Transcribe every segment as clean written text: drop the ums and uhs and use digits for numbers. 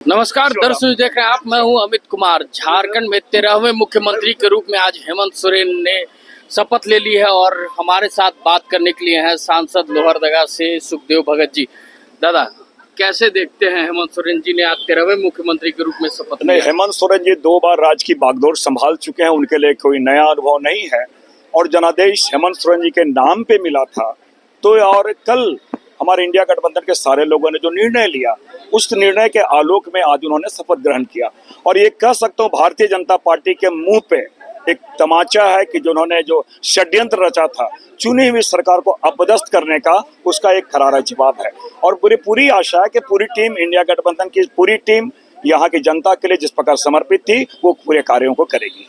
नमस्कार दर्शक देख रहे हैं आप, मैं हूं अमित कुमार। झारखंड में 13वें मुख्यमंत्री के रूप में आज हेमंत सोरेन ने शपथ ले ली है और हमारे साथ बात करने के लिए हैं सांसद लोहरदगा से सुखदेव भगत जी। दादा, कैसे देखते हैं हेमंत सोरेन जी ने आज 13वें मुख्यमंत्री के रूप में शपथ लिया? हेमंत सोरेन जी 2 बार राज्य की बागडोर संभाल चुके हैं, उनके लिए कोई नया अनुभव नहीं है और जनादेश हेमंत सोरेन जी के नाम पे मिला था। तो और कल हमारे इंडिया गठबंधन के सारे लोगों ने जो निर्णय लिया, उस निर्णय के आलोक में आज उन्होंने शपथ ग्रहण किया और ये कह सकता हूँ भारतीय जनता पार्टी के मुंह पे एक तमाचा है कि जिन्होंने जो षड्यंत्र रचा था चुनी हुई सरकार को अपदस्थ करने का, उसका एक करारा जवाब है। और पूरी आशा है कि पूरी टीम, इंडिया गठबंधन की पूरी टीम यहाँ की जनता के लिए जिस प्रकार समर्पित थी, वो पूरे कार्यों को करेगी।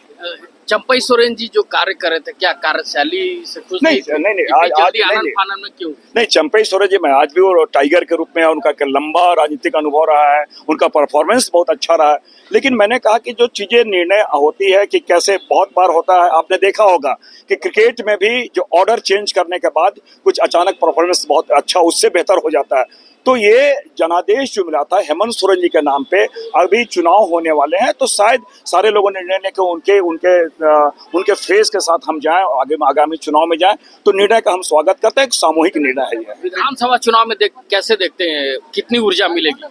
चंपई सोरेन जी जो कार्य कर रहे थे, क्या कार्यशैली से खुश नहीं, चंपई सोरेन जी मैं आज भी वो टाइगर के रूप में, उनका लंबा राजनीतिक अनुभव रहा है, उनका परफॉर्मेंस बहुत अच्छा रहा है। लेकिन मैंने कहा कि जो चीजें निर्णय होती है कि कैसे बहुत बार होता है, आपने देखा होगा कि क्रिकेट में भी जो ऑर्डर चेंज करने के बाद कुछ अचानक परफॉर्मेंस बहुत अच्छा, उससे बेहतर हो जाता है। तो ये जनादेश जो मिला था हेमंत सोरेन जी के नाम पे, अभी चुनाव होने वाले हैं तो शायद सारे लोगों ने निर्णय कि उनके फेस के साथ हम जाएं, आगामी चुनाव में जाएं, तो निर्णय का हम स्वागत करते हैं। एक सामूहिक निर्णय है ये। विधानसभा चुनाव में कैसे देखते हैं, कितनी ऊर्जा मिलेगी?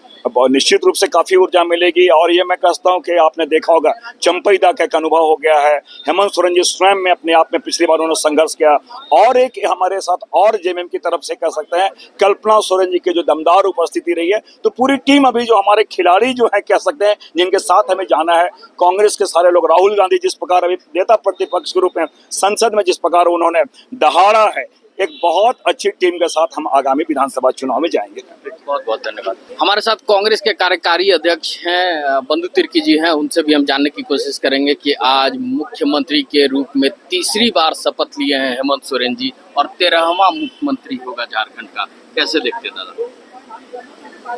निश्चित रूप से काफी ऊर्जा मिलेगी और ये मैं कहता हूँ कि आपने देखा होगा चंपई दा का एक अनुभव हो गया है। हेमंत सोरेन जी स्वयं में अपने आप में पिछली बार उन्होंने संघर्ष किया और एक हमारे साथ और जेएमएम की तरफ से कह सकते हैं कल्पना सोरेन जी की जो दमदार उपस्थिति रही है। तो पूरी टीम, अभी जो हमारे खिलाड़ी जो है कह सकते हैं जिनके साथ हमें जाना है, कांग्रेस के सारे लोग, राहुल गांधी जिस प्रकार अभी नेता प्रतिपक्ष के रूप में संसद में जिस प्रकार उन्होंने दहाड़ा है, एक बहुत अच्छी टीम के साथ हम आगामी विधानसभा चुनाव में जाएंगे। बहुत बहुत धन्यवाद। हमारे साथ कांग्रेस के कार्यकारी अध्यक्ष हैं बंधु तिर्की जी हैं, उनसे भी हम जानने की कोशिश करेंगे कि आज मुख्यमंत्री के रूप में तीसरी बार शपथ लिए हैं हेमंत सोरेन जी और 13वां मुख्यमंत्री होगा झारखंड का। कैसे देखते हैं दादा?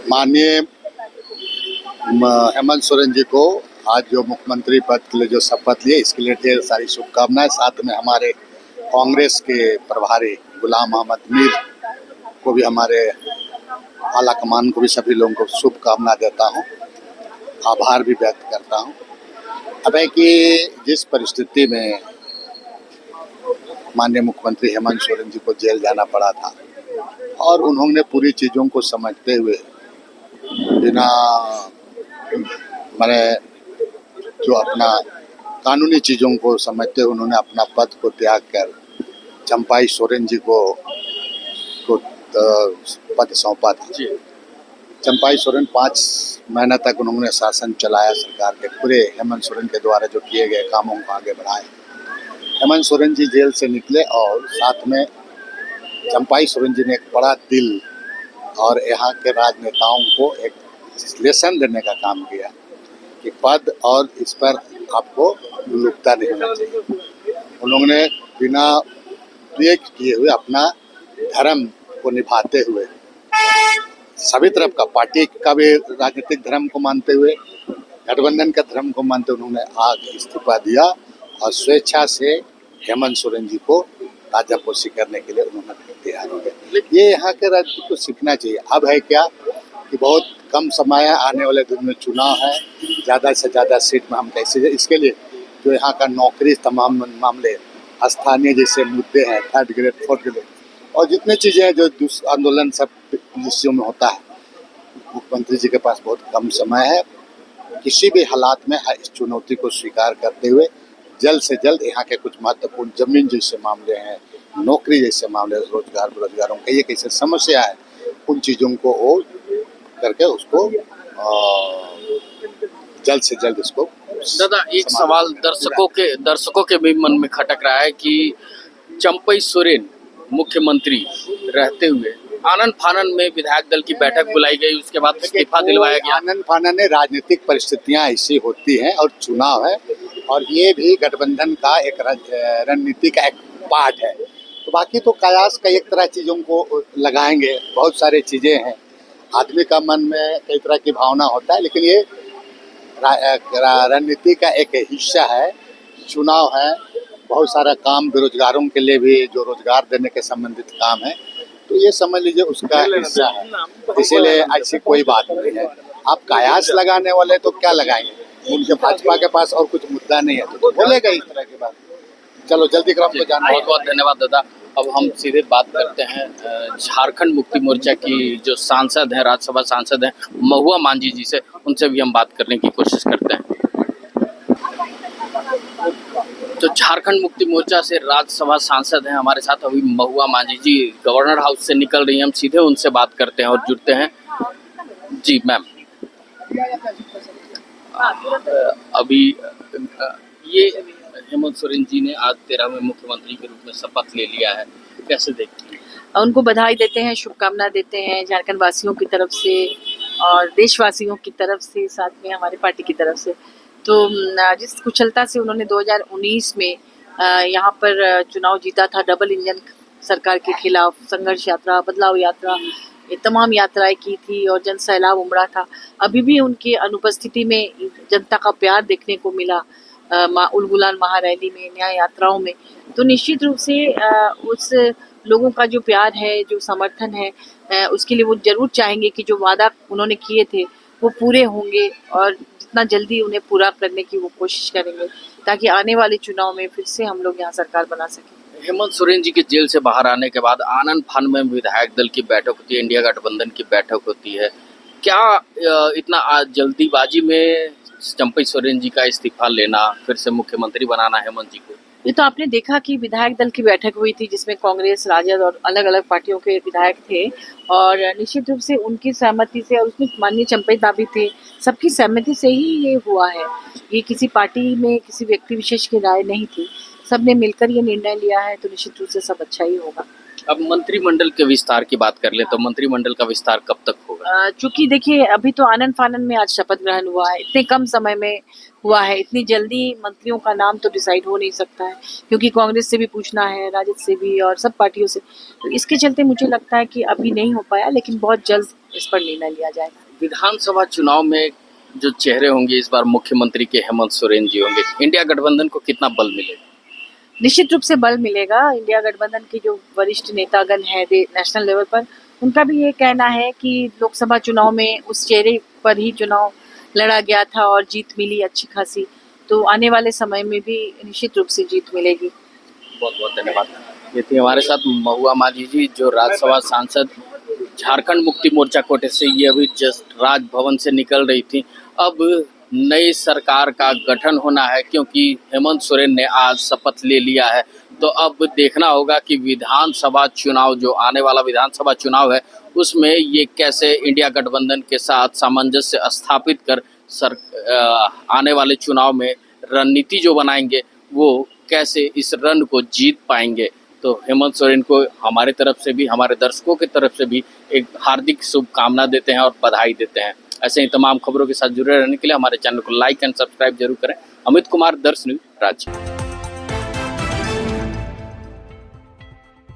माननीय हेमंत सोरेन जी को आज जो मुख्यमंत्री पद के लिए जो शपथ लिए, इसके लिए ढेर सारी शुभकामनाएं। साथ में हमारे कांग्रेस के प्रभारी गुलाम अहमद मीर को भी, हमारे आला कमान को भी, सभी लोगों को शुभकामना देता हूं, आभार भी व्यक्त करता हूं। अब है कि जिस परिस्थिति में माननीय मुख्यमंत्री हेमंत सोरेन जी को जेल जाना पड़ा था और उन्होंने पूरी चीज़ों को समझते हुए, बिना मैंने जो अपना कानूनी चीज़ों को समझते हुए उन्होंने अपना पद को त्याग कर चंपई सोरेन जी को पद सौंपा था। चंपई सोरेन 5 महीने तक उन्होंने शासन चलाया सरकार के, पूरे हेमंत सोरेन के द्वारा जो किए गए कामों को आगे बढ़ाए। हेमंत सोरेन जी जेल से निकले और साथ में चंपई सोरेन जी ने एक बड़ा दिल और यहाँ के राजनेताओं को एक लेसन देने का काम किया कि पद और इस पर आपको लुकता नहीं होना चाहिए। उन्होंने बिना प्रिय किए हुए अपना धर्म को निभाते हुए, सभी तरफ का, पार्टी का भी राजनीतिक धर्म को मानते हुए, गठबंधन का धर्म को मानते हुए उन्होंने आज इस्तीफा दिया और स्वेच्छा से हेमंत सोरेन जी को राजापोषी करने के लिए उन्होंने तैयार हो गए। ये यहाँ के राजनीति को सीखना चाहिए। अब है क्या कि बहुत कम समय है, आने वाले दिन में चुनाव है, ज़्यादा से ज़्यादा सीट में हम कैसे, इसके लिए जो यहाँ का नौकरी तमाम मामले, स्थानीय जैसे मुद्दे हैं, 3rd ग्रेड 4th ग्रेड और जितने चीज़ें हैं जो आंदोलन सब विषयों में होता है, मुख्यमंत्री जी के पास बहुत कम समय है। किसी भी हालात में इस चुनौती को स्वीकार करते हुए जल्द से जल्द यहाँ के कुछ महत्वपूर्ण जमीन जैसे मामले हैं, नौकरी जैसे मामले, रोजगार बेरोजगारों के ये कैसे समस्या है, उन चीज़ों को वो करके उसको जल्द से जल्द इसको। दादा, एक सवाल दर्शकों के भी मन में खटक रहा है कि चंपई सोरेन मुख्यमंत्री रहते हुए आनन फानन में विधायक दल की बैठक बुलाई गई, उसके बाद इस्तीफा दिलवाया गया। आनन फानन में राजनीतिक परिस्थितियां ऐसी होती हैं और चुनाव है और ये भी गठबंधन का एक रणनीति का एक पार्ट है। तो बाकी तो कयास कई एक तरह चीज़ों को लगाएंगे, बहुत सारी चीज़ें हैं, आदमी का मन में कई तरह की भावना होता है, लेकिन ये रणनीति का एक हिस्सा है। चुनाव है, बहुत सारा काम बेरोजगारों के लिए भी जो रोजगार देने के संबंधित काम है, तो ये समझ लीजिए उसका हिस्सा है, इसीलिए ऐसी कोई बात नहीं है। आप कयास लगाने वाले तो क्या लगाएंगे, उनके भाजपा के पास और कुछ मुद्दा नहीं है तो बोलेगा इस तरह की बात। चलो जल्दी क्रम को जाना। बहुत बहुत धन्यवाद दादा। अब हम सीधे बात करते हैं झारखंड मुक्ति मोर्चा की जो सांसद हैं, राज्यसभा सांसद हैं महुआ मांझी जी से, उनसे भी हम बात करने की कोशिश करते हैं। तो झारखंड मुक्ति मोर्चा से राज्यसभा सांसद हैं हमारे साथ अभी महुआ मांझी जी, गवर्नर हाउस से निकल रही हैं, हम सीधे उनसे बात करते हैं और जुड़ते हैं। जी मैम, अभी ये हेमंत सोरेन जी ने आज 13वें मुख्यमंत्री के रूप में शपथ ले लिया है, कैसे देखते हैं? उनको बधाई देते हैं, शुभकामना देते हैं झारखंड वासियों की तरफ से और देशवासियों की तरफ से, साथ में हमारे पार्टी की तरफ से। तो जिस कुशलता से उन्होंने 2019 में यहाँ पर चुनाव जीता था, डबल इंजन सरकार के खिलाफ संघर्ष यात्रा, बदलाव यात्रा, ये तमाम यात्राएं की थी और जन सैलाब उमड़ा था। अभी भी उनकी अनुपस्थिति में जनता का प्यार देखने को मिला उलगुलान महारैली में, न्याय यात्राओं में। तो निश्चित रूप से उस लोगों का जो प्यार है, जो समर्थन है, उसके लिए वो जरूर चाहेंगे कि जो वादा उन्होंने किए थे वो पूरे होंगे और जितना जल्दी उन्हें पूरा करने की वो कोशिश करेंगे ताकि आने वाले चुनाव में फिर से हम लोग यहाँ सरकार बना सकें। हेमंत सोरेन जी के जेल से बाहर आने के बाद आनंद फान में विधायक दल की बैठक होती है, इंडिया गठबंधन की बैठक होती है। क्या इतना जल्दीबाजी में चंपई सोरेन जी का इस्तीफा लेना, फिर से मुख्यमंत्री बनाना हेमंत जी को? ये तो आपने देखा कि विधायक दल की बैठक हुई थी जिसमें कांग्रेस, राजद और अलग अलग पार्टियों के विधायक थे और निश्चित रूप से उनकी सहमति से और उसमें माननीय चंपई दा भी थे, सबकी सहमति से ही ये हुआ है। ये किसी पार्टी में किसी व्यक्ति विशेष की राय नहीं थी, सबने मिलकर ये निर्णय लिया है, तो निश्चित रूप से सब अच्छा ही होगा। अब मंत्रिमंडल के विस्तार की बात कर ले तो मंत्रिमंडल का विस्तार कब तक होगा? चूंकि देखिए अभी तो आनंद फानन में आज शपथ ग्रहण हुआ है, इतने कम समय में हुआ है, इतनी जल्दी मंत्रियों का नाम तो डिसाइड हो नहीं सकता है क्योंकि कांग्रेस से भी पूछना है, राजद से भी और सब पार्टियों से। तो इसके चलते मुझे लगता है कि अभी नहीं हो पाया, लेकिन बहुत जल्द इस पर निर्णय लिया जाएगा। विधानसभा चुनाव में जो चेहरे होंगे इस बार मुख्यमंत्री के हेमंत सोरेन जी होंगे, इंडिया गठबंधन को कितना बल मिलेगा? निश्चित रूप से बल मिलेगा। इंडिया गठबंधन के जो वरिष्ठ नेतागण हैं नेशनल लेवल पर, उनका भी ये कहना है कि लोकसभा चुनाव में उस चेहरे पर ही चुनाव लड़ा गया था और जीत मिली अच्छी खासी, तो आने वाले समय में भी निश्चित रूप से जीत मिलेगी। बहुत बहुत धन्यवाद। ये थी हमारे साथ महुआ मांझी जी, जो राज्यसभा सांसद झारखंड मुक्ति मोर्चा कोटे से, ये अभी जस्ट राजभवन से निकल रही थी। अब नई सरकार का गठन होना है क्योंकि हेमंत सोरेन ने आज शपथ ले लिया है, तो अब देखना होगा कि विधानसभा चुनाव, जो आने वाला विधानसभा चुनाव है, उसमें ये कैसे इंडिया गठबंधन के साथ सामंजस्य स्थापित कर आने वाले चुनाव में रणनीति जो बनाएंगे वो कैसे इस रण को जीत पाएंगे। तो हेमंत सोरेन को हमारे तरफ से भी, हमारे दर्शकों की तरफ से भी एक हार्दिक शुभकामना देते हैं और बधाई देते हैं। ऐसे ही तमाम खबरों के साथ जुड़े रहने के लिए हमारे चैनल को लाइक एंड सब्सक्राइब जरूर करें। अमित कुमार, दर्श न्यूज, रांची।